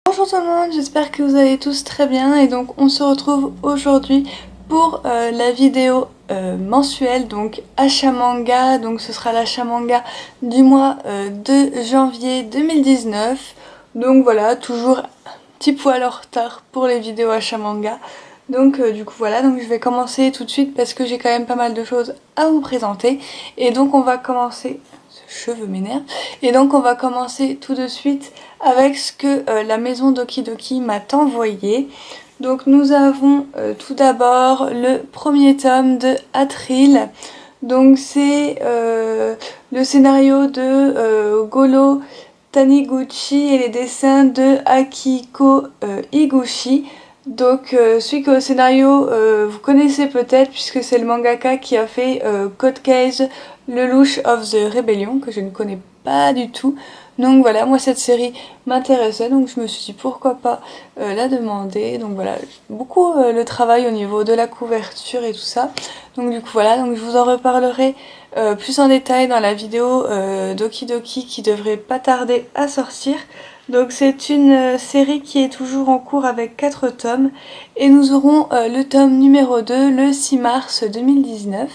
Bonjour tout le monde, j'espère que vous allez tous très bien et donc on se retrouve aujourd'hui pour la vidéo mensuelle, donc achat manga, donc ce sera l'achat manga du mois de janvier 2019. Donc voilà, toujours un petit poil en retard pour les vidéos achat manga. Donc du coup voilà, donc je vais commencer tout de suite parce que j'ai quand même pas mal de choses à vous présenter. Et donc on va commencer... Ce cheveu m'énerve. Et donc on va commencer tout de suite avec ce que la maison Doki Doki m'a envoyé. Donc nous avons tout d'abord le premier tome de Atril. Donc c'est le scénario de Golo Taniguchi et les dessins de Akiko Higuchi. Donc celui qui est au scénario, vous connaissez peut-être puisque c'est le mangaka qui a fait Code Case, le Lelouch of the Rebellion, que je ne connais pas du tout. Donc voilà, moi cette série m'intéressait, donc je me suis dit pourquoi pas la demander. Donc voilà, beaucoup le travail au niveau de la couverture et tout ça. Donc du coup voilà, donc je vous en reparlerai plus en détail dans la vidéo Doki Doki qui devrait pas tarder à sortir. Donc c'est une série qui est toujours en cours avec 4 tomes et nous aurons le tome numéro 2 le 6 mars 2019.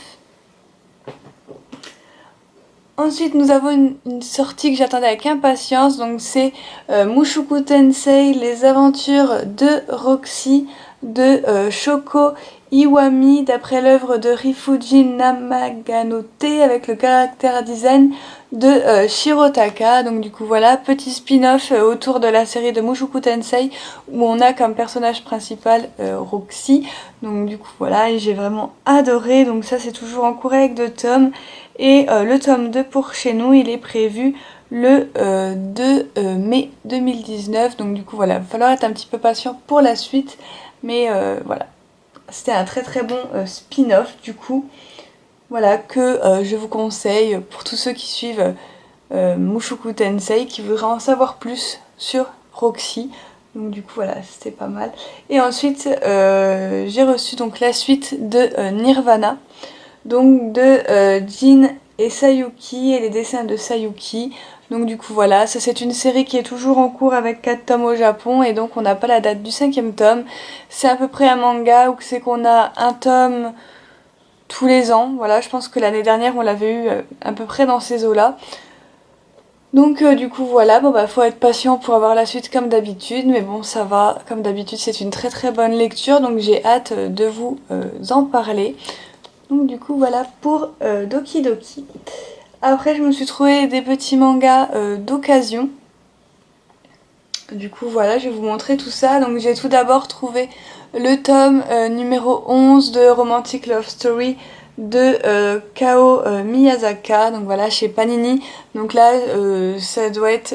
Ensuite nous avons une sortie que j'attendais avec impatience, donc c'est Mushoku Tensei, les aventures de Roxy de Shoko Iwami d'après l'œuvre de Rifuji Namaganote avec le caractère design de Shirotaka. Donc du coup voilà, petit spin-off autour de la série de Mushoku Tensei où on a comme personnage principal Roxy. Donc du coup voilà, et j'ai vraiment adoré, donc ça c'est toujours en cours avec 2 tomes. Et le tome 2 pour chez nous, il est prévu le 2 mai 2019. Donc du coup voilà, il va falloir être un petit peu patient pour la suite. Mais voilà, c'était un très très bon spin-off du coup. Voilà, que je vous conseille pour tous ceux qui suivent Mushoku Tensei, qui voudraient en savoir plus sur Roxy. Donc du coup voilà, c'était pas mal. Et ensuite j'ai reçu donc la suite de Nirvana. Donc de Jin et Sayuki et les dessins de Sayuki. Donc du coup voilà, ça c'est une série qui est toujours en cours avec 4 tomes au Japon et donc on n'a pas la date du 5e tome. C'est à peu près un manga où c'est qu'on a un tome tous les ans. Voilà, je pense que l'année dernière on l'avait eu à peu près dans ces eaux-là. Donc du coup voilà, bon bah faut être patient pour avoir la suite comme d'habitude, mais bon ça va, comme d'habitude c'est une très très bonne lecture, donc j'ai hâte de vous en parler. Donc du coup voilà pour Doki Doki. Après je me suis trouvé des petits mangas d'occasion. Du coup voilà, je vais vous montrer tout ça. Donc j'ai tout d'abord trouvé le tome numéro 11 de Romantic Love Story de Kao Miyazaka. Donc voilà, chez Panini. Donc là ça doit être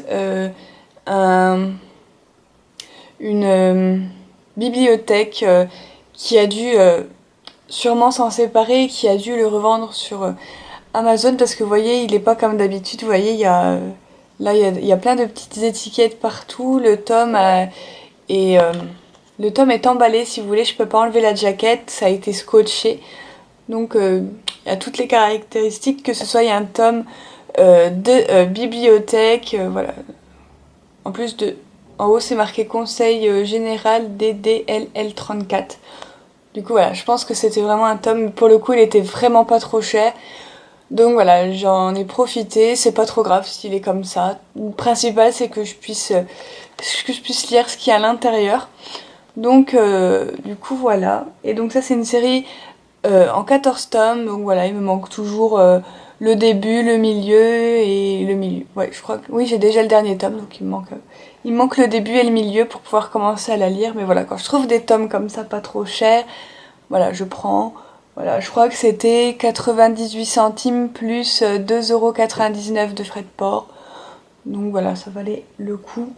une bibliothèque qui a dû sûrement s'en séparer et qui a dû le revendre sur Amazon parce que vous voyez il est pas comme d'habitude, vous voyez il y a là il y a plein de petites étiquettes partout, le tome est emballé, si vous voulez, je peux pas enlever la jaquette, ça a été scotché, donc il y a toutes les caractéristiques, que ce soit il y a un tome de bibliothèque, voilà, en plus de en haut c'est marqué Conseil Général DDLL34. Du coup voilà, je pense que c'était vraiment un tome, pour le coup il était vraiment pas trop cher. Donc voilà, j'en ai profité, c'est pas trop grave s'il est comme ça. Le principal c'est que je puisse lire ce qu'il y a à l'intérieur. Donc du coup voilà. Et donc ça c'est une série en 14 tomes, donc voilà, il me manque toujours le début, le milieu et le milieu. Ouais, je crois que oui, j'ai déjà le dernier tome, donc il me manque le début et le milieu pour pouvoir commencer à la lire. Mais voilà, quand je trouve des tomes comme ça pas trop chers, voilà, je prends. Voilà, je crois que c'était 98 centimes plus 2,99 € de frais de port. Donc voilà, ça valait le coup.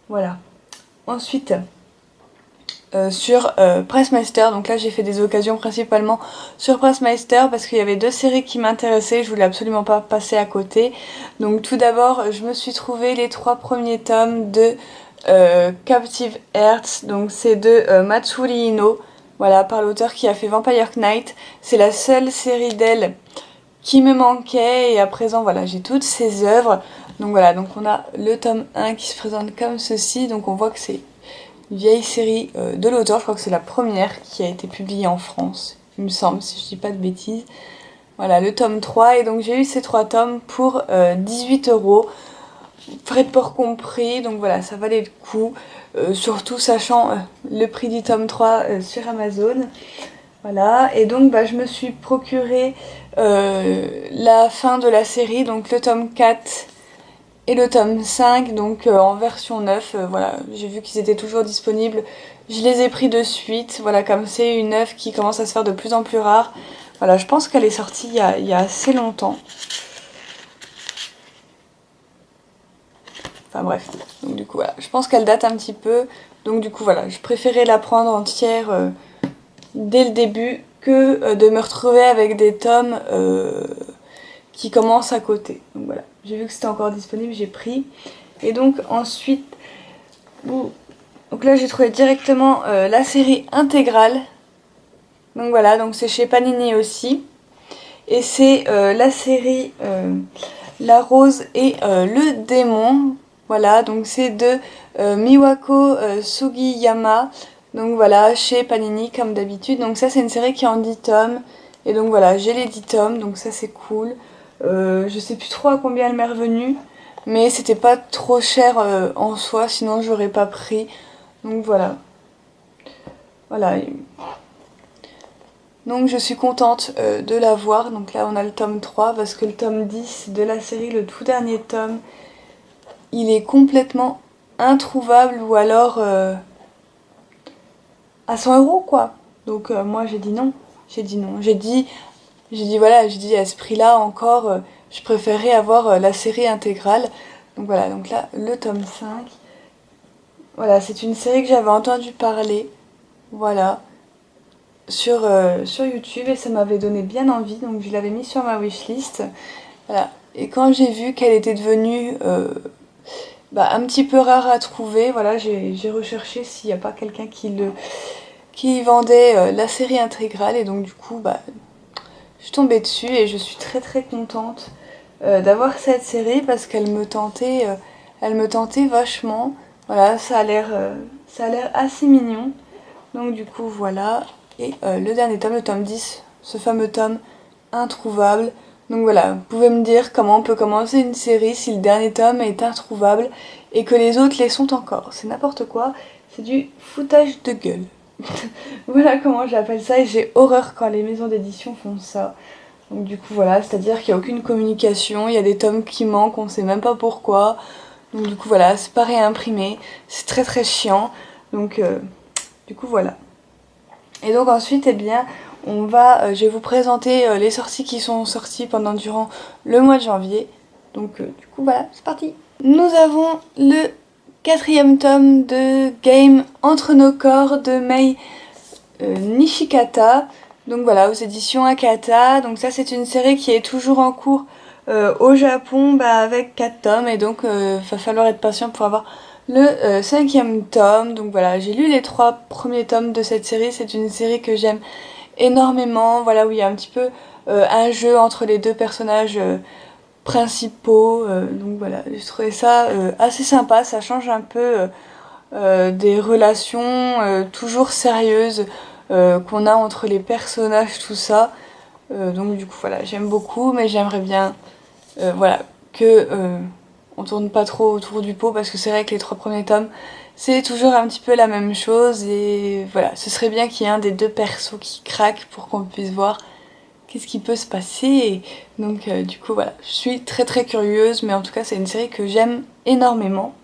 Voilà. Ensuite, sur Pressmeister, donc là j'ai fait des occasions principalement sur Pressmeister parce qu'il y avait 2 séries qui m'intéressaient, je voulais absolument pas passer à côté. Donc tout d'abord je me suis trouvé les 3 premiers tomes de Captive Hearts, donc c'est de Matsuri Ino, voilà, par l'auteur qui a fait Vampire Knight. C'est la seule série d'elle qui me manquait et à présent voilà, j'ai toutes ses œuvres. Donc voilà, donc on a le tome 1 qui se présente comme ceci, donc on voit que c'est une vieille série de l'auteur, je crois que c'est la première qui a été publiée en France, il me semble, si je dis pas de bêtises. Voilà, le tome 3, et donc j'ai eu ces 3 tomes pour 18€, frais de port compris, donc voilà, ça valait le coup, surtout sachant le prix du tome 3 sur Amazon. Voilà, et donc je me suis procuré la fin de la série, donc le tome 4 et le tome 5, donc en version 9, voilà, j'ai vu qu'ils étaient toujours disponibles, je les ai pris de suite, voilà, comme c'est une œuvre qui commence à se faire de plus en plus rare, voilà, je pense qu'elle est sortie il y a assez longtemps. Enfin bref, donc du coup voilà, je pense qu'elle date un petit peu, donc du coup voilà, je préférais la prendre entière dès le début que de me retrouver avec des tomes qui commencent à côté. Donc voilà, j'ai vu que c'était encore disponible, j'ai pris. Et donc ensuite, donc là j'ai trouvé directement la série intégrale. Donc voilà, donc c'est chez Panini aussi. Et c'est la série La Rose et le Démon. Voilà, donc c'est de Miwako Sugiyama. Donc voilà, chez Panini comme d'habitude. Donc ça c'est une série qui est en 10 tomes. Et donc voilà, j'ai les 10 tomes, donc ça c'est cool. Je sais plus trop à combien elle m'est revenue. Mais c'était pas trop cher en soi, sinon j'aurais pas pris. Donc voilà. Voilà. Donc je suis contente de l'avoir. Donc là on a le tome 3 parce que le tome 10 de la série, le tout dernier tome, il est complètement introuvable ou alors à 100€ quoi. Donc moi j'ai dit non. J'ai dit non. J'ai dit voilà, j'ai dit à ce prix-là encore, je préférais avoir la série intégrale. Donc voilà, donc là le tome 5. Voilà, c'est une série que j'avais entendu parler. Voilà. Sur YouTube et ça m'avait donné bien envie, donc je l'avais mis sur ma wishlist. Voilà. Et quand j'ai vu qu'elle était devenue un petit peu rare à trouver, voilà, j'ai recherché s'il n'y a pas quelqu'un qui vendait la série intégrale et donc du coup je suis tombée dessus et je suis très très contente d'avoir cette série parce qu'elle me tentait vachement. Voilà, ça a l'air assez mignon. Donc du coup voilà. Et le dernier tome, le tome 10, ce fameux tome introuvable. Donc voilà, vous pouvez me dire comment on peut commencer une série si le dernier tome est introuvable et que les autres les sont encore. C'est n'importe quoi, c'est du foutage de gueule. Voilà comment j'appelle ça et j'ai horreur quand les maisons d'édition font ça. Donc du coup voilà, c'est-à-dire qu'il n'y a aucune communication, il y a des tomes qui manquent, on ne sait même pas pourquoi. Donc du coup voilà, c'est pas réimprimé, c'est très très chiant. Donc du coup voilà. Et donc ensuite, eh bien, je vais vous présenter les sorties qui sont sorties durant le mois de janvier. Donc du coup, voilà, c'est parti. Nous avons le 4e tome de Game Entre nos corps de Mei Nishikata. Donc voilà, aux éditions Akata. Donc ça, c'est une série qui est toujours en cours au Japon avec 4 tomes. Et donc, va falloir être patient pour avoir le 5e tome. Donc voilà, j'ai lu les 3 premiers tomes de cette série. C'est une série que j'aime énormément. Voilà, où il y a un petit peu un jeu entre les deux personnages principaux. Donc voilà, j'ai trouvé ça assez sympa. Ça change un peu des relations toujours sérieuses qu'on a entre les personnages, tout ça. Donc du coup voilà, j'aime beaucoup, mais j'aimerais bien voilà, que on tourne pas trop autour du pot parce que c'est vrai que les 3 premiers tomes c'est toujours un petit peu la même chose et voilà, ce serait bien qu'il y ait un des deux persos qui craque pour qu'on puisse voir qu'est-ce qui peut se passer et donc du coup voilà, je suis très très curieuse mais en tout cas c'est une série que j'aime énormément.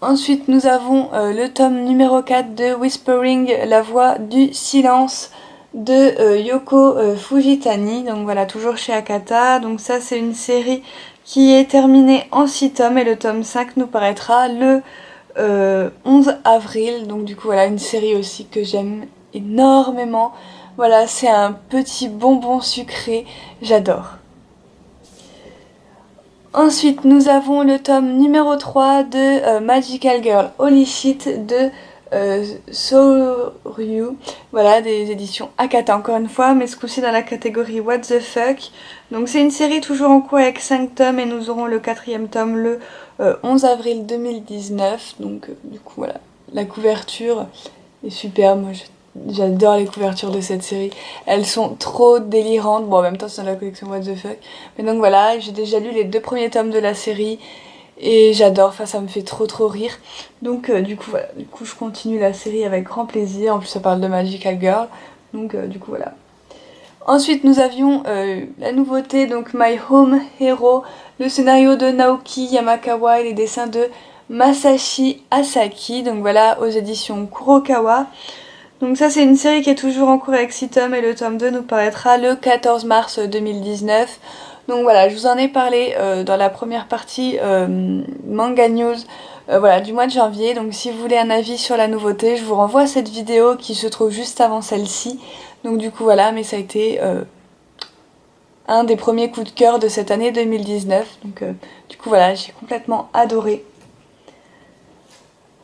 Ensuite nous avons le tome numéro 4 de Whispering, la voix du silence de Yoko Fujitani, donc voilà, toujours chez Akata. Donc ça c'est une série qui est terminée en 6 tomes et le tome 5 nous paraîtra le 11 avril. Donc du coup voilà, une série aussi que j'aime énormément. Voilà, c'est un petit bonbon sucré, j'adore. Ensuite nous avons le tome numéro 3 de Magical Girl Holy Shit de Soryu, voilà, des éditions Akata encore une fois, mais ce coup-ci dans la catégorie What the Fuck. Donc c'est une série toujours en cours avec 5 tomes et nous aurons le 4e tome le 11 avril 2019. Donc du coup voilà, la couverture est super, moi j'adore les couvertures de cette série, elles sont trop délirantes, bon en même temps c'est dans la collection What the Fuck, mais donc voilà, j'ai déjà lu les 2 premiers tomes de la série, et j'adore, enfin ça me fait trop rire. Donc du coup voilà, du coup je continue la série avec grand plaisir. En plus ça parle de Magical Girl. Donc du coup voilà. Ensuite nous avions la nouveauté, donc My Home Hero, le scénario de Naoki Yamakawa et les dessins de Masashi Asaki. Donc voilà, aux éditions Kurokawa. Donc ça c'est une série qui est toujours en cours avec 6 tomes et le tome 2 nous paraîtra le 14 mars 2019. Donc voilà, je vous en ai parlé dans la première partie Manga News voilà, du mois de janvier. Donc si vous voulez un avis sur la nouveauté, je vous renvoie à cette vidéo qui se trouve juste avant celle-ci. Donc du coup voilà, mais ça a été un des premiers coups de cœur de cette année 2019. Donc du coup voilà, j'ai complètement adoré.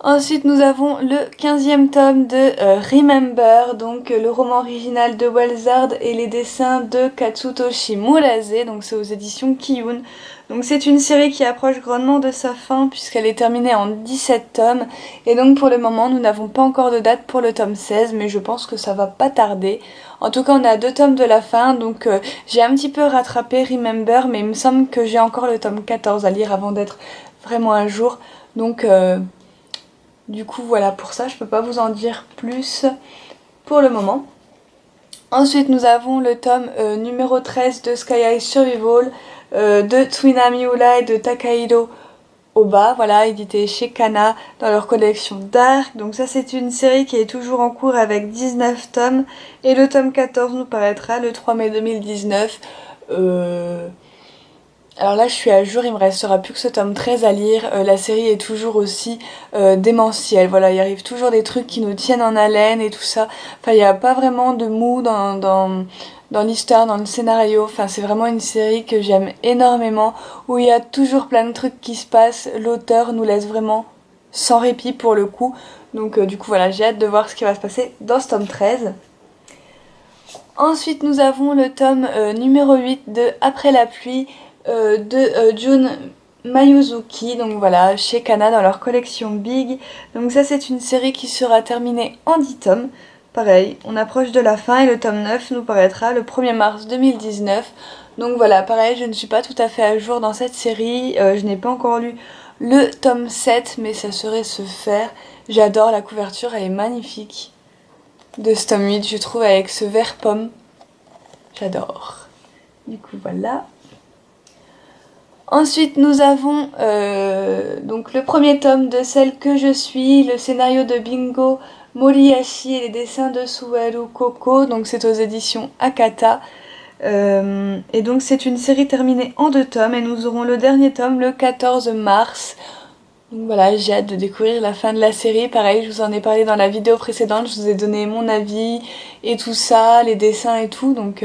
Ensuite, nous avons le 15e tome de Remember, donc le roman original de Wellsard et les dessins de Katsutoshi Murase, donc c'est aux éditions Kiyun. Donc c'est une série qui approche grandement de sa fin puisqu'elle est terminée en 17 tomes et donc pour le moment nous n'avons pas encore de date pour le tome 16 mais je pense que ça va pas tarder. En tout cas on a 2 tomes de la fin donc j'ai un petit peu rattrapé Remember mais il me semble que j'ai encore le tome 14 à lire avant d'être vraiment à jour. Donc du coup voilà, pour ça je peux pas vous en dire plus pour le moment. Ensuite nous avons le tome numéro 13 de Sky High Survival de Twina Miura et de Takahiro Oba, voilà, édité chez Kana dans leur collection Dark. Donc ça c'est une série qui est toujours en cours avec 19 tomes et le tome 14 nous paraîtra le 3 mai 2019. Alors là je suis à jour, il me restera plus que ce tome 13 à lire, la série est toujours aussi démentielle, voilà, il arrive toujours des trucs qui nous tiennent en haleine et tout ça, enfin il n'y a pas vraiment de mou dans l'histoire, dans le scénario, enfin c'est vraiment une série que j'aime énormément, où il y a toujours plein de trucs qui se passent, l'auteur nous laisse vraiment sans répit pour le coup, donc du coup voilà, j'ai hâte de voir ce qui va se passer dans ce tome 13. Ensuite nous avons le tome numéro 8 de Après la pluie, de Jun Mayuzuki, donc voilà, chez Kana dans leur collection Big. Donc ça c'est une série qui sera terminée en 10 tomes. Pareil, on approche de la fin et le tome 9 nous paraîtra le 1er mars 2019. Donc voilà, pareil, je ne suis pas tout à fait à jour dans cette série. Je n'ai pas encore lu le tome 7, mais ça saurait se faire. J'adore la couverture, elle est magnifique. De ce tome 8, je trouve, avec ce vert pomme. J'adore. Du coup, voilà. Ensuite nous avons donc le premier tome de Celle que je suis, le scénario de Bingo Moriyashi et les dessins de Suharu Koko, donc c'est aux éditions Akata. Et donc c'est une série terminée en 2 tomes et nous aurons le dernier tome le 14 mars. Donc voilà, j'ai hâte de découvrir la fin de la série. Pareil, je vous en ai parlé dans la vidéo précédente, je vous ai donné mon avis et tout ça, les dessins et tout, donc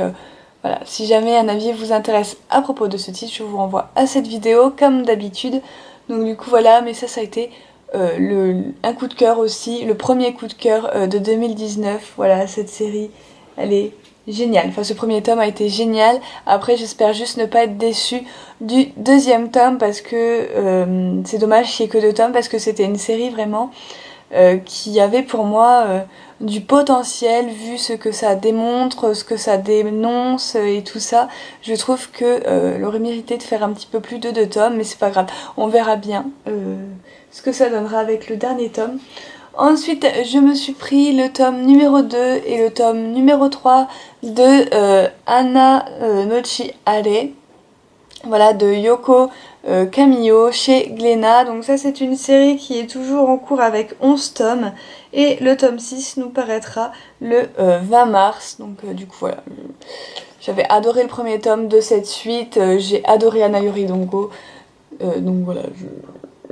voilà, si jamais un avis vous intéresse à propos de ce titre, je vous renvoie à cette vidéo comme d'habitude. Donc du coup voilà, mais ça a été un coup de cœur aussi, le premier coup de cœur de 2019. Voilà, cette série, elle est géniale. Enfin ce premier tome a été génial. Après j'espère juste ne pas être déçue du 2e tome parce que c'est dommage qu'il n'y ait que 2 tomes parce que c'était une série vraiment qui avait pour moi du potentiel vu ce que ça démontre, ce que ça dénonce et tout ça. Je trouve que elle aurait mérité de faire un petit peu plus de 2 tomes, mais c'est pas grave, on verra bien ce que ça donnera avec le dernier tome. Ensuite, je me suis pris le tome numéro 2 et le tome numéro 3 de Anna Nochi Are. Voilà, de Yoko Kamiyo chez Glénat. Donc ça c'est une série qui est toujours en cours avec 11 tomes et le tome 6 nous paraîtra le 20 mars. Donc du coup voilà, j'avais adoré le premier tome de cette suite, j'ai adoré Anayori Dongo. Donc voilà,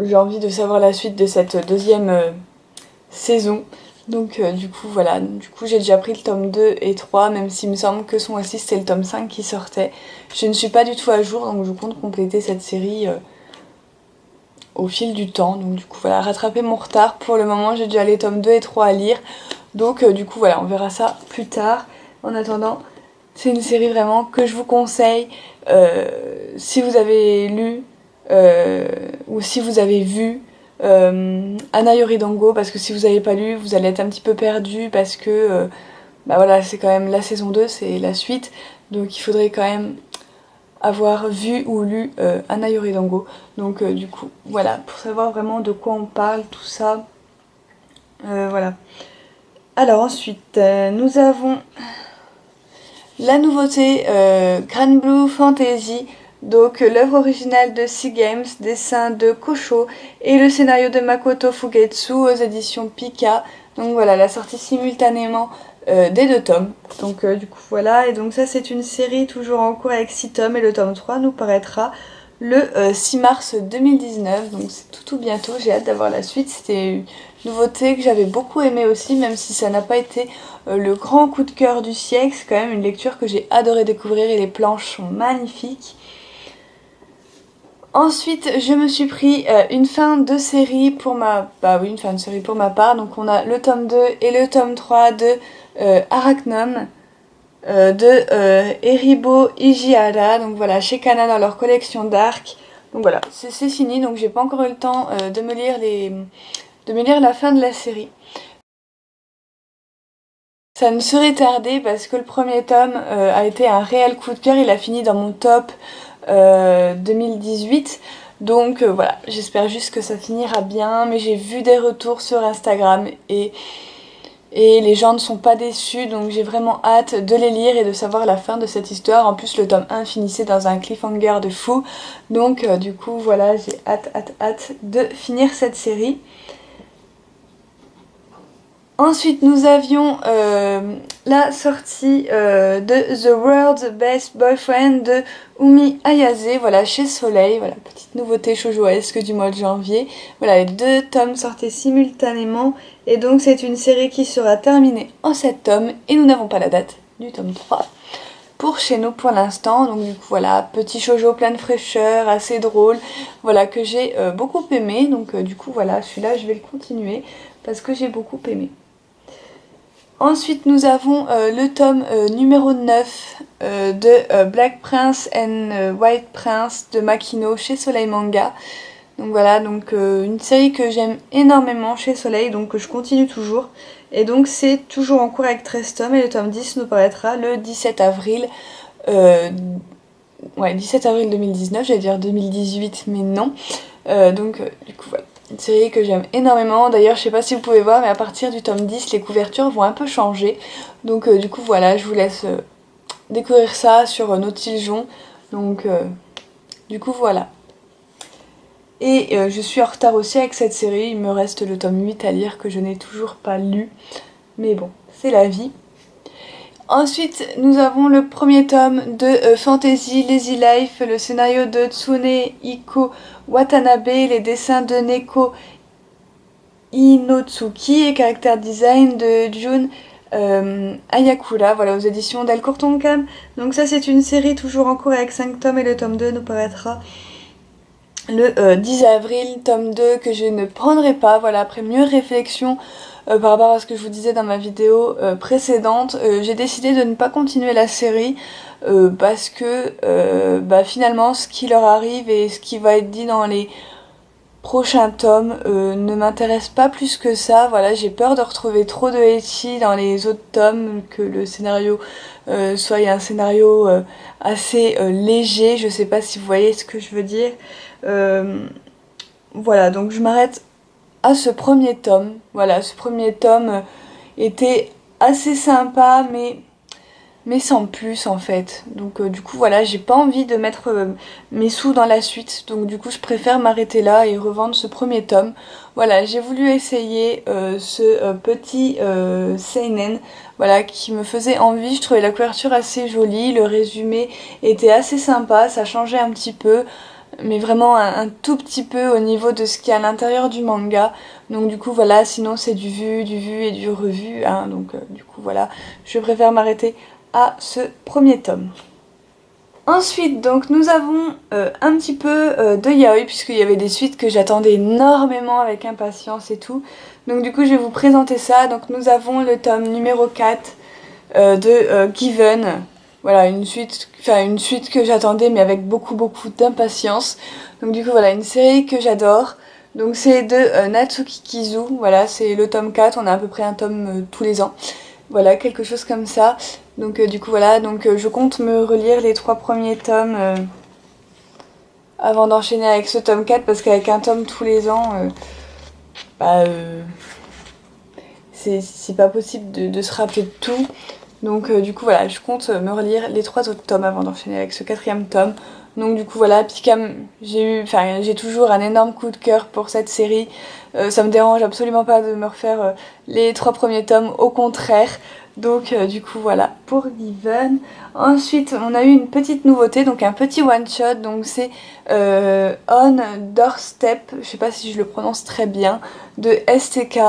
j'ai envie de savoir la suite de cette 2e saison. Donc du coup voilà, du coup j'ai déjà pris le tome 2 et 3, même s'il me semble que ce mois-ci c'était le tome 5 qui sortait. Je ne suis pas du tout à jour, donc je compte compléter cette série au fil du temps. Donc du coup voilà, rattraper mon retard. Pour le moment j'ai déjà les tomes 2 et 3 à lire. Donc du coup voilà, on verra ça plus tard. En attendant, c'est une série vraiment que je vous conseille. Si vous avez lu ou si vous avez vu Anna Yoridango, parce que si vous n'avez pas lu, vous allez être un petit peu perdu parce que bah voilà, c'est quand même la saison 2, c'est la suite. Donc il faudrait quand même avoir vu ou lu Anna Yoridango. Donc du coup, voilà, pour savoir vraiment de quoi on parle, tout ça. Voilà. Alors ensuite, nous avons la nouveauté Grand Blue Fantasy, donc l'œuvre originale de Sea Games, dessin de Kosho et le scénario de Makoto Fugetsu aux éditions Pika. Donc voilà, la sortie simultanément des 2 tomes. Donc du coup voilà, et donc ça c'est une série toujours en cours avec 6 tomes et le tome 3 nous paraîtra le 6 mars 2019, donc c'est tout bientôt, j'ai hâte d'avoir la suite. C'était une nouveauté que j'avais beaucoup aimée aussi, même si ça n'a pas été le grand coup de cœur du siècle. C'est quand même une lecture que j'ai adoré découvrir et les planches sont magnifiques. Ensuite, je me suis pris une fin de série pour ma... Bah oui, une fin de série pour ma part. Donc on a le tome 2 et le tome 3 de Arachnum de Eribo Ijihara. Donc voilà, chez Kana dans leur collection d'arc. Donc voilà, c'est fini. Donc j'ai pas encore eu le temps de me lire la fin de la série. Ça ne serait tardé parce que le premier tome a été un réel coup de cœur. Il a fini dans mon top 2018. Donc voilà, j'espère juste que ça finira bien. Mais j'ai vu des retours sur Instagram et les gens ne sont pas déçus. Donc j'ai vraiment hâte de les lire et de savoir la fin de cette histoire. En plus, le tome 1 finissait dans un cliffhanger de fou. Donc du coup, voilà, j'ai hâte de finir cette série. Ensuite, nous avions la sortie de The World's Best Boyfriend de Umi Ayase, voilà, chez Soleil, voilà, petite nouveauté shoujoesque du mois de janvier. Voilà, les 2 tomes sortaient simultanément, et donc c'est une série qui sera terminée en 7 tomes, et nous n'avons pas la date du tome 3 pour chez nous pour l'instant. Donc du coup voilà, petit shoujo plein de fraîcheur, assez drôle, voilà, que j'ai beaucoup aimé. Donc du coup voilà, celui-là je vais le continuer parce que j'ai beaucoup aimé. Ensuite, nous avons le tome numéro 9 de Black Prince and White Prince de Makino chez Soleil Manga. Donc voilà, donc une série que j'aime énormément chez Soleil, donc que je continue toujours. Et donc c'est toujours en cours avec 13 tomes et le tome 10 nous paraîtra le 17 avril. 17 avril 2019, j'allais dire 2018, mais non. Donc du coup voilà. Une série que j'aime énormément. D'ailleurs, je sais pas si vous pouvez voir, mais à partir du tome 10, les couvertures vont un peu changer. Donc du coup, voilà, je vous laisse découvrir ça sur Nautilejon. Donc du coup, voilà. Et je suis en retard aussi avec cette série. Il me reste le tome 8 à lire que je n'ai toujours pas lu. Mais bon, c'est la vie. Ensuite, nous avons le premier tome de Fantasy Lazy Life, le scénario de Tsunehiko Watanabe, les dessins de Neko Inotsuki et caractère design de Jun Ayakura, voilà, aux éditions Delcourt Tonkam. Donc ça c'est une série toujours en cours avec 5 tomes et le tome 2 nous paraîtra le 10 avril, tome 2 que je ne prendrai pas, voilà, après mûre réflexion par rapport à ce que je vous disais dans ma vidéo précédente, j'ai décidé de ne pas continuer la série parce que finalement ce qui leur arrive et ce qui va être dit dans les prochains tomes ne m'intéresse pas plus que ça. Voilà, j'ai peur de retrouver trop de ecchi dans les autres tomes, que le scénario soit un scénario assez léger, je sais pas si vous voyez ce que je veux dire. Voilà, donc je m'arrête à ce premier tome. Voilà, ce premier tome était assez sympa, mais sans plus en fait. Donc du coup voilà, j'ai pas envie de mettre mes sous dans la suite. Donc du coup je préfère m'arrêter là et revendre ce premier tome. Voilà, j'ai voulu essayer ce petit seinen, voilà, qui me faisait envie. Je trouvais la couverture assez jolie, le résumé était assez sympa, ça changeait un petit peu, mais vraiment un tout petit peu au niveau de ce qu'il y a à l'intérieur du manga. Donc du coup voilà, sinon c'est du vu et du revu, hein. Donc du coup voilà, je préfère m'arrêter à ce premier tome. Ensuite, donc nous avons un petit peu de yaoi, puisqu'il y avait des suites que j'attendais énormément avec impatience et tout. Donc du coup je vais vous présenter ça. Donc nous avons le tome numéro 4 de Given. Voilà, une suite que j'attendais mais avec beaucoup d'impatience. Donc du coup voilà, une série que j'adore. Donc c'est de Natsuki Kizu. Voilà, c'est le tome 4, on a à peu près un tome tous les ans. Voilà, quelque chose comme ça. Donc du coup voilà, donc je compte me relire les 3 premiers tomes avant d'enchaîner avec ce tome 4 parce qu'avec un tome tous les ans, c'est pas possible de se rappeler de tout. Donc du coup voilà, je compte me relire les 3 autres tomes avant d'enchaîner avec ce 4e tome. Donc du coup voilà, puis comme j'ai toujours un énorme coup de cœur pour cette série. Ça me dérange absolument pas de me refaire les 3 premiers tomes, au contraire. Donc du coup voilà pour Given. Ensuite on a eu une petite nouveauté, donc un petit one shot, donc c'est On Doorstep, je sais pas si je le prononce très bien, de STK,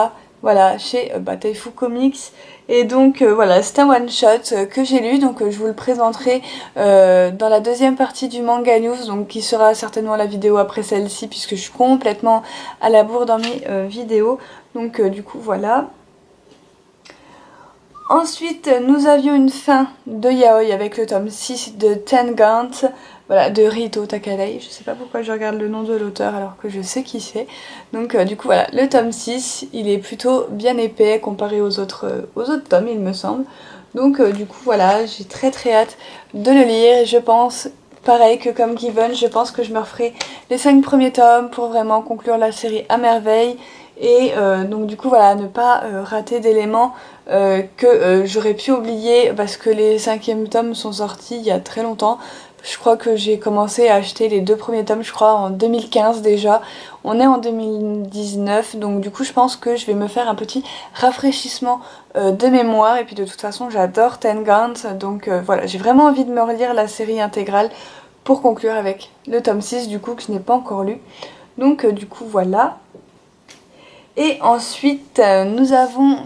voilà, chez Taifu Comics. Et donc voilà, c'est un one shot que j'ai lu, donc je vous le présenterai dans la deuxième partie du manga news, donc qui sera certainement la vidéo après celle-ci, puisque je suis complètement à la bourre dans mes vidéos. Donc du coup voilà. Ensuite, nous avions une fin de yaoi avec le tome 6 de Tengant, voilà, de Rito Takadai. Je sais pas pourquoi je regarde le nom de l'auteur alors que je sais qui c'est. Donc du coup voilà, le tome 6, il est plutôt bien épais comparé aux autres tomes, il me semble. Donc du coup voilà, j'ai très hâte de le lire. Je pense, pareil que comme Given, je pense que je me referai les 5 premiers tomes pour vraiment conclure la série à merveille. Et donc du coup voilà, ne pas rater d'éléments que j'aurais pu oublier parce que les 5e tomes sont sortis il y a très longtemps. Je crois que j'ai commencé à acheter les 2 premiers tomes, je crois en 2015 déjà. On est en 2019, donc du coup je pense que je vais me faire un petit rafraîchissement de mémoire. Et puis de toute façon j'adore Tengant, donc voilà, j'ai vraiment envie de me relire la série intégrale pour conclure avec le tome 6 du coup que je n'ai pas encore lu. Donc du coup voilà. Et ensuite, nous avons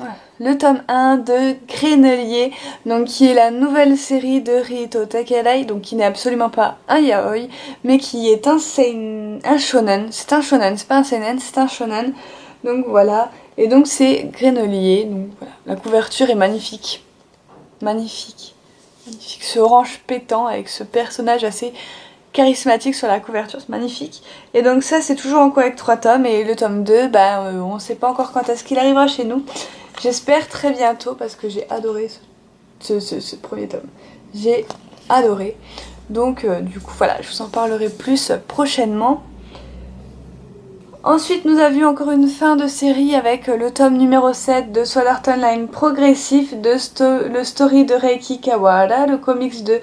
le tome 1 de Grenelier, donc qui est la nouvelle série de Rito Takadai, donc qui n'est absolument pas un yaoi, mais qui est un shonen. C'est un shonen, c'est pas un seinen, c'est un shonen. Donc voilà, et donc c'est Grenelier, donc voilà, la couverture est magnifique. Magnifique. Magnifique, ce orange pétant avec ce personnage assez charismatique sur la couverture, c'est magnifique. Et donc ça c'est toujours en cours avec 3 tomes, et le tome 2, on sait pas encore quand est-ce qu'il arrivera chez nous. J'espère très bientôt parce que j'ai adoré ce premier tome. J'ai adoré. Donc du coup voilà, je vous en parlerai plus prochainement. Ensuite nous avions encore une fin de série avec le tome numéro 7 de Sword Art Online progressif, de le story de Reiki Kawahara, le comics de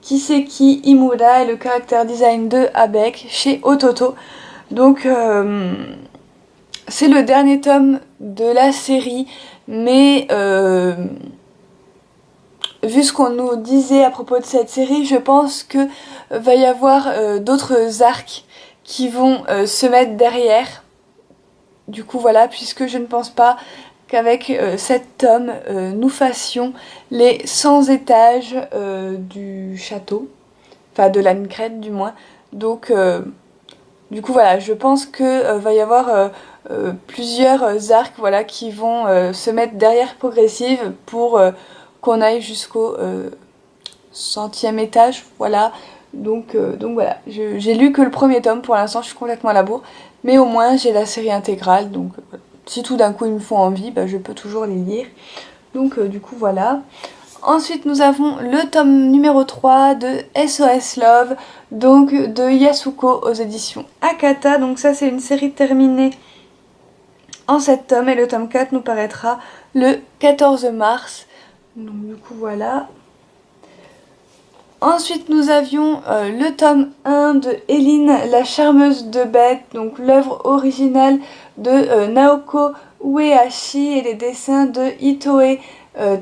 Kiseki Imura et le character design de Abek chez Ototo. Donc c'est le dernier tome de la série, mais vu ce qu'on nous disait à propos de cette série, je pense que va y avoir d'autres arcs qui vont se mettre derrière. Du coup voilà, puisque je ne pense pas qu'avec 7 tomes, nous fassions les 100 étages du château, enfin de la Ncred du moins. Donc du coup voilà, je pense que va y avoir plusieurs arcs voilà, qui vont se mettre derrière Progressive pour qu'on aille jusqu'au 100e étage, voilà. Donc voilà, j'ai lu que le premier tome pour l'instant, je suis complètement à la bourre, mais au moins j'ai la série intégrale, donc si tout d'un coup ils me font envie, je peux toujours les lire. Donc du coup voilà. Ensuite nous avons le tome numéro 3 de SOS Love, donc de Yasuko aux éditions Akata. Donc ça c'est une série terminée en 7 tomes et le tome 4 nous paraîtra le 14 mars. Donc du coup voilà. Ensuite nous avions le tome 1 de Eline, la charmeuse de bêtes, donc l'œuvre originale de Naoko Uehashi et les dessins de Itoe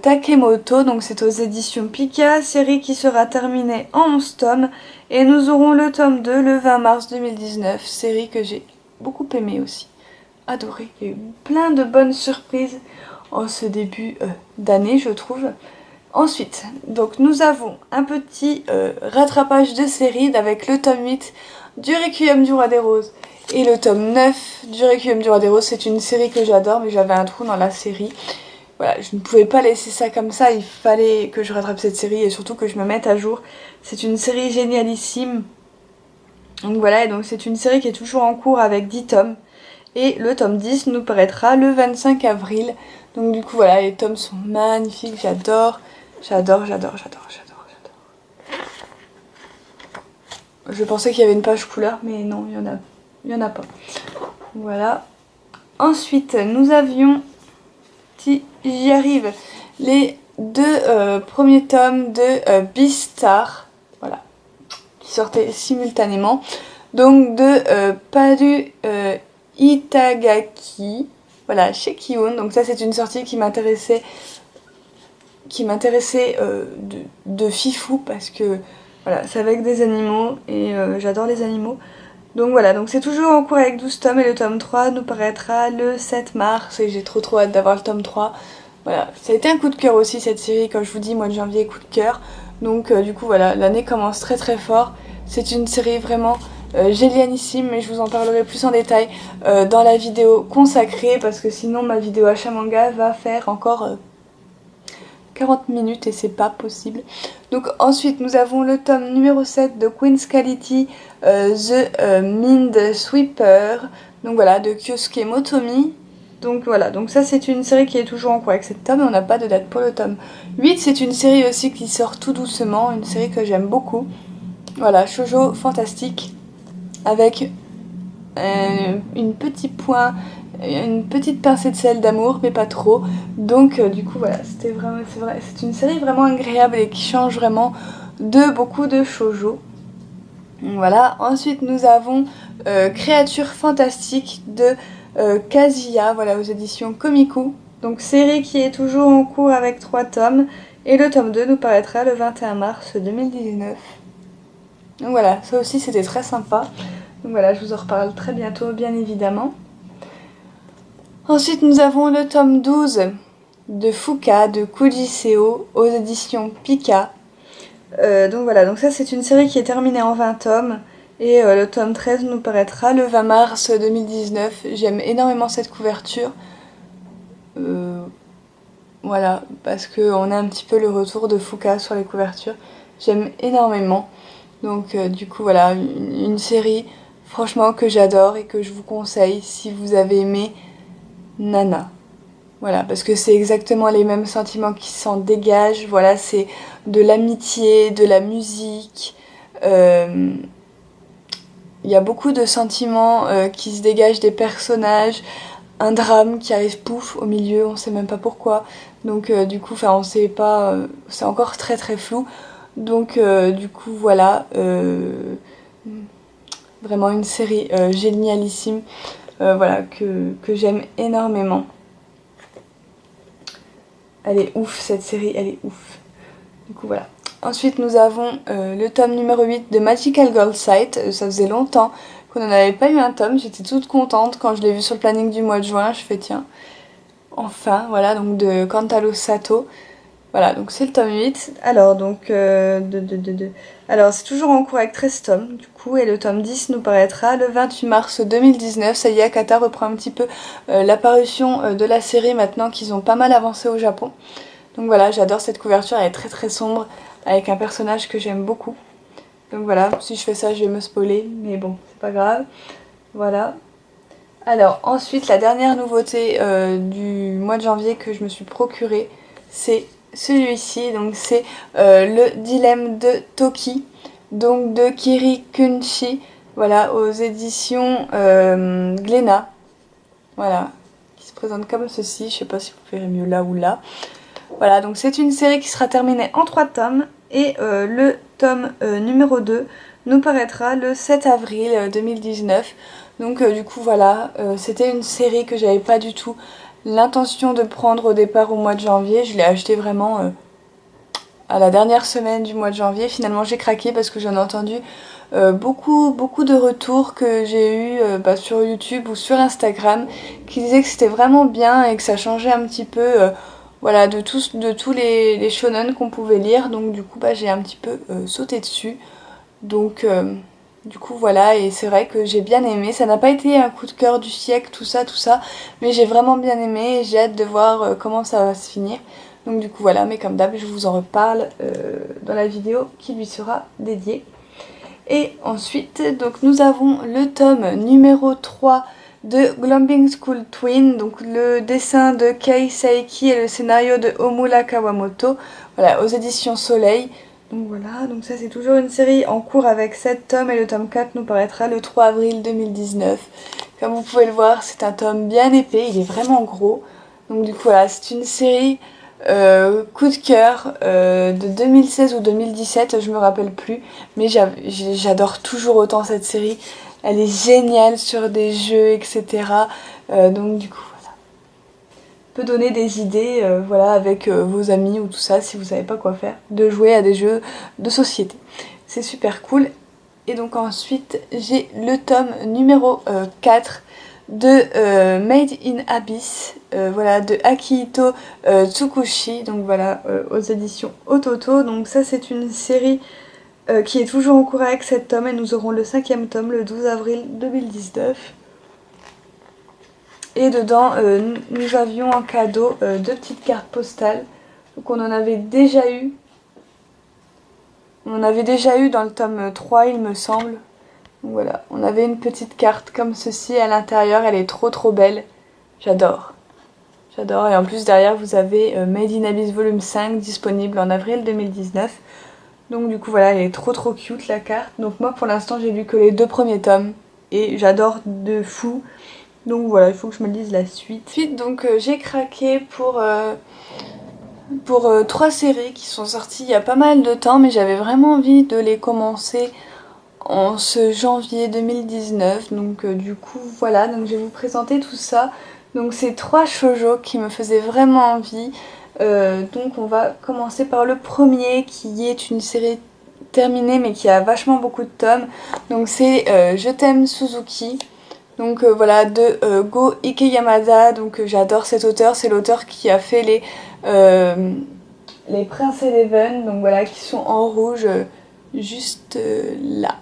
Takemoto, donc c'est aux éditions Pika, série qui sera terminée en 11 tomes, et nous aurons le tome 2 le 20 mars 2019, série que j'ai beaucoup aimée aussi, adorée. Il y a eu plein de bonnes surprises en ce début d'année je trouve. Ensuite, donc nous avons un petit rattrapage de série avec le tome 8 du Requiem du Roi des Roses et le tome 9 du Requiem du Roi des Roses. C'est une série que j'adore, mais j'avais un trou dans la série. Voilà, je ne pouvais pas laisser ça comme ça, il fallait que je rattrape cette série et surtout que je me mette à jour. C'est une série génialissime. Donc voilà, et donc c'est une série qui est toujours en cours avec 10 tomes. Et le tome 10 nous paraîtra le 25 avril. Donc du coup voilà, les tomes sont magnifiques, j'adore. J'adore. Je pensais qu'il y avait une page couleur, mais non, il y en a pas. Voilà. Ensuite, nous avions, si j'y arrive, les deux premiers tomes de Beastar, voilà, qui sortaient simultanément. Donc de Paru Itagaki, voilà, chez Kiun. Donc ça, c'est une sortie qui m'intéressait de fifou parce que voilà, c'est avec des animaux et j'adore les animaux. Donc voilà, donc c'est toujours en cours avec 12 tomes et le tome 3 nous paraîtra le 7 mars et j'ai trop hâte d'avoir le tome 3. Voilà, ça a été un coup de cœur aussi cette série, comme je vous dis, mois de janvier, coup de cœur. Donc du coup voilà, l'année commence très très fort. C'est une série vraiment génialissime, mais je vous en parlerai plus en détail dans la vidéo consacrée parce que sinon ma vidéo achat manga va faire encore 40 minutes et c'est pas possible. Donc ensuite nous avons le tome numéro 7 de Queen's Quality, The Mind Sweeper, donc voilà, de Kyosuke Motomi. Donc voilà, donc ça c'est une série qui est toujours en cours avec cette tome et on n'a pas de date pour le tome 8. C'est une série aussi qui sort tout doucement, une série que j'aime beaucoup. Voilà, shoujo fantastique avec une petite pincée de sel d'amour, mais pas trop. Donc du coup voilà, c'est une série vraiment agréable et qui change vraiment de beaucoup de shoujo. Voilà, ensuite nous avons Créatures fantastiques de Kazuya, voilà, aux éditions Komiku. Donc série qui est toujours en cours avec 3 tomes. Et le tome 2 nous paraîtra le 21 mars 2019. Donc voilà, ça aussi c'était très sympa. Donc voilà, je vous en reparle très bientôt, bien évidemment. Ensuite, nous avons le tome 12 de Fuka de Kujiseo aux éditions Pika. Donc voilà, donc ça c'est une série qui est terminée en 20 tomes. Et le tome 13 nous paraîtra le 20 mars 2019. J'aime énormément cette couverture. Voilà, parce qu'on a un petit peu le retour de Fuka sur les couvertures. J'aime énormément. Donc du coup voilà, une série franchement que j'adore et que je vous conseille si vous avez aimé Nana. Voilà, parce que c'est exactement les mêmes sentiments qui s'en dégagent. Voilà, c'est de l'amitié, de la musique. Il y a beaucoup de sentiments qui se dégagent des personnages. Un drame qui arrive pouf au milieu, on sait même pas pourquoi. Donc du coup, enfin on sait pas, c'est encore très très flou. Donc du coup voilà, vraiment une série génialissime, voilà, que j'aime énormément. Elle est ouf cette série, elle est ouf. Du coup voilà. Ensuite nous avons le tome numéro 8 de Magical Girl Sight. Ça faisait longtemps qu'on n'en avait pas eu un tome, j'étais toute contente quand je l'ai vu sur le planning du mois de juin. Je fais tiens, enfin voilà, donc de Kantaro Sato. Voilà, donc c'est le tome 8. Alors, donc, alors c'est toujours en cours avec 13 tomes, du coup, et le tome 10 nous paraîtra le 28 mars 2019. Ça y est, Akata reprend un petit peu la parution de la série maintenant qu'ils ont pas mal avancé au Japon. Donc voilà, j'adore cette couverture, elle est très très sombre, avec un personnage que j'aime beaucoup. Donc voilà, si je fais ça, je vais me spoiler, mais bon, c'est pas grave. Voilà. Alors, ensuite, la dernière nouveauté du mois de janvier que je me suis procurée, c'est celui-ci, donc c'est le dilemme de Toki, donc de Kiri Kunchi, voilà, aux éditions Glénat, voilà, qui se présente comme ceci. Je sais pas si vous verrez mieux là ou là. Voilà, donc c'est une série qui sera terminée en 3 tomes et le tome numéro 2 nous paraîtra le 7 avril 2019. Donc du coup voilà, c'était une série que j'avais pas du tout l'intention de prendre au départ au mois de janvier. Je l'ai acheté vraiment à la dernière semaine du mois de janvier. Finalement j'ai craqué parce que j'en ai entendu beaucoup de retours que j'ai eu sur YouTube ou sur Instagram qui disaient que c'était vraiment bien et que ça changeait un petit peu voilà, de tous les shonen qu'on pouvait lire. Donc du coup bah, j'ai un petit peu sauté dessus. Donc du coup voilà, et c'est vrai que j'ai bien aimé. Ça n'a pas été un coup de cœur du siècle, tout ça, mais j'ai vraiment bien aimé et j'ai hâte de voir comment ça va se finir. Donc du coup voilà, mais comme d'hab, je vous en reparle dans la vidéo qui lui sera dédiée. Et ensuite, donc nous avons le tome numéro 3 de Glombing School Twin, donc le dessin de Kei Saeki et le scénario de Omura Kawamoto, voilà, aux éditions Soleil. Donc voilà, donc ça c'est toujours une série en cours avec 7 tomes et le tome 4 nous paraîtra le 3 avril 2019. Comme vous pouvez le voir, c'est un tome bien épais, il est vraiment gros. Donc du coup voilà, c'est une série coup de cœur de 2016 ou 2017, je me rappelle plus, mais j'adore toujours autant cette série. Elle est géniale sur des jeux, etc. Donc du coup, voilà. Peut donner des idées, voilà, avec vos amis ou tout ça, si vous savez pas quoi faire, de jouer à des jeux de société. C'est super cool. Et donc ensuite, j'ai le tome numéro 4 de Made in Abyss, voilà, de Akihito Tsukushi, donc voilà, aux éditions Ototo. Donc ça c'est une série qui est toujours en cours avec 7 tomes et nous aurons le 5e tome le 12 avril 2019. Et dedans nous avions en cadeau 2 petites cartes postales, donc on en avait déjà eu. On en avait déjà eu dans le tome 3 il me semble. Donc voilà, on avait une petite carte comme ceci à l'intérieur, elle est trop belle. J'adore. J'adore, et en plus derrière vous avez Made in Abyss volume 5 disponible en avril 2019. Donc du coup voilà, elle est trop cute la carte. Donc moi pour l'instant j'ai lu que les 2 premiers tomes et j'adore de fou. Donc voilà, il faut que je me lise la suite. Ensuite donc j'ai craqué pour 3 séries qui sont sorties il y a pas mal de temps, mais j'avais vraiment envie de les commencer en ce janvier 2019. Donc du coup voilà, donc je vais vous présenter tout ça. Donc c'est 3 shoujo qui me faisaient vraiment envie. Donc on va commencer par le premier qui est une série terminée mais qui a vachement beaucoup de tomes. Donc c'est Je t'aime Suzuki. Donc voilà, de Go Ikeyamada. Donc j'adore cet auteur, c'est l'auteur qui a fait les Prince Eleven, donc voilà, qui sont en rouge juste là.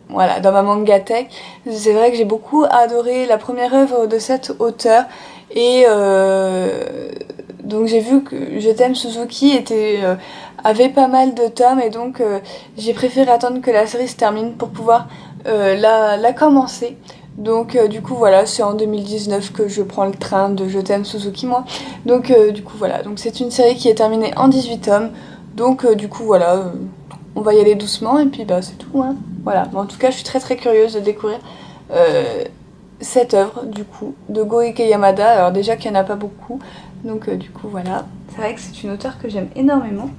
Voilà, dans ma mangatech. C'est vrai que j'ai beaucoup adoré la première œuvre de cet auteur et donc j'ai vu que Je t'aime Suzuki avait pas mal de tomes et donc j'ai préféré attendre que la série se termine pour pouvoir la commencer. Donc du coup voilà, c'est en 2019 que je prends le train de Je t'aime Suzuki moi. Donc du coup voilà, donc c'est une série qui est terminée en 18 tomes. Donc du coup voilà, on va y aller doucement et puis bah c'est tout hein. Voilà, mais en tout cas je suis très curieuse de découvrir cette œuvre du coup de Go Ikeyamada. Alors déjà qu'il n'y en a pas beaucoup, donc du coup voilà, c'est vrai que c'est une auteure que j'aime énormément.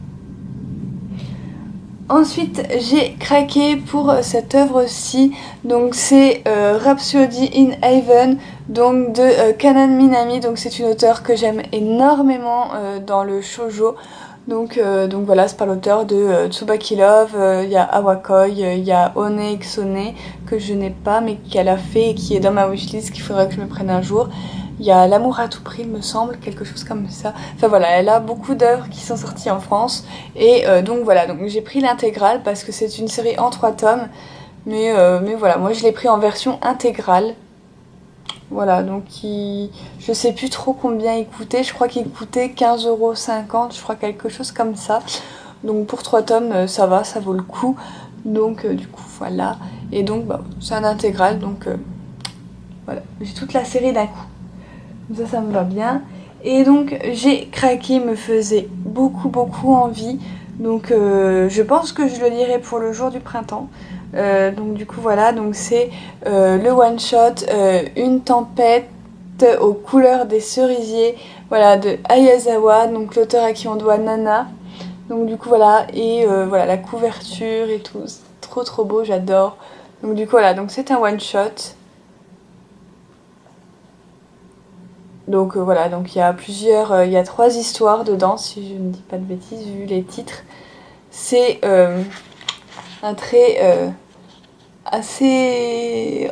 Ensuite j'ai craqué pour cette œuvre-ci, donc c'est Rhapsody in Heaven, donc de Kanan Minami, donc c'est une auteure que j'aime énormément dans le shoujo. Donc voilà, c'est par l'auteur de Tsubaki Love, il y a Awakoi, il y a One Xone que je n'ai pas mais qu'elle a fait et qui est dans ma wishlist, qu'il faudrait que je me prenne un jour. Il y a L'amour à tout prix, il me semble, quelque chose comme ça. Enfin voilà, elle a beaucoup d'œuvres qui sont sorties en France. Et donc voilà, donc j'ai pris l'intégrale parce que c'est une série en 3 tomes. Mais voilà, moi je l'ai pris en version intégrale. Voilà, donc je sais plus trop combien il coûtait, je crois qu'il coûtait 15,50 €, je crois quelque chose comme ça. Donc pour 3 tomes, ça va, ça vaut le coup. Donc du coup voilà, et donc bah, c'est un intégral, donc voilà, j'ai toute la série d'un coup. Donc ça me va bien. Et donc j'ai craqué, il me faisait beaucoup envie. Donc je pense que je le lirai pour le jour du printemps. Donc du coup voilà, donc c'est le one shot Une tempête aux couleurs des cerisiers, voilà, de Ayazawa, donc l'auteur à qui on doit Nana. Donc du coup voilà, et voilà la couverture et tout, c'est trop beau, j'adore. Donc du coup voilà, donc c'est un one shot. Donc voilà, donc il y a il y a 3 histoires dedans si je ne dis pas de bêtises vu les titres. C'est un trait assez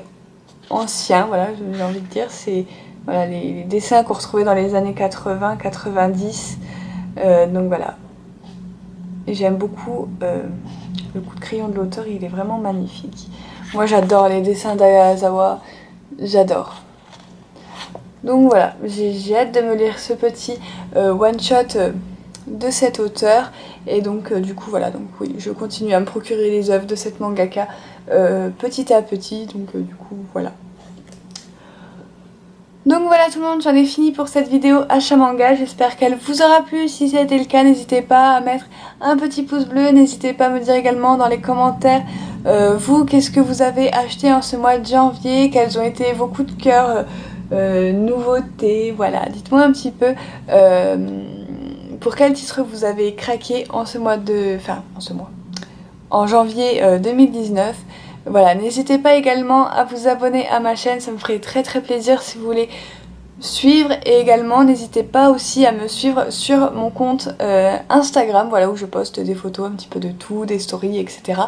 ancien, voilà, j'ai envie de dire, c'est voilà, les dessins qu'on retrouvait dans les années 80, 90. Donc voilà. Et j'aime beaucoup le coup de crayon de l'auteur, il est vraiment magnifique. Moi j'adore les dessins d'Hayakawa, j'adore. Donc voilà, j'ai hâte de me lire ce petit one-shot de cet auteur. Et donc du coup voilà, donc oui, je continue à me procurer les œuvres de cette mangaka petit à petit. Donc du coup voilà. Donc voilà tout le monde, j'en ai fini pour cette vidéo achat manga, j'espère qu'elle vous aura plu. Si c'était le cas, n'hésitez pas à mettre un petit pouce bleu, n'hésitez pas à me dire également dans les commentaires vous, qu'est-ce que vous avez acheté en ce mois de janvier, quels ont été vos coups de cœur, nouveautés, voilà, dites-moi un petit peu pour quel titre vous avez craqué en ce mois en janvier 2019. Voilà, n'hésitez pas également à vous abonner à ma chaîne, ça me ferait très très plaisir si vous voulez suivre. Et également, n'hésitez pas aussi à me suivre sur mon compte Instagram, voilà, où je poste des photos un petit peu de tout, des stories, etc.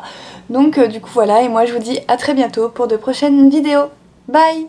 Donc du coup voilà, et moi je vous dis à très bientôt pour de prochaines vidéos. Bye!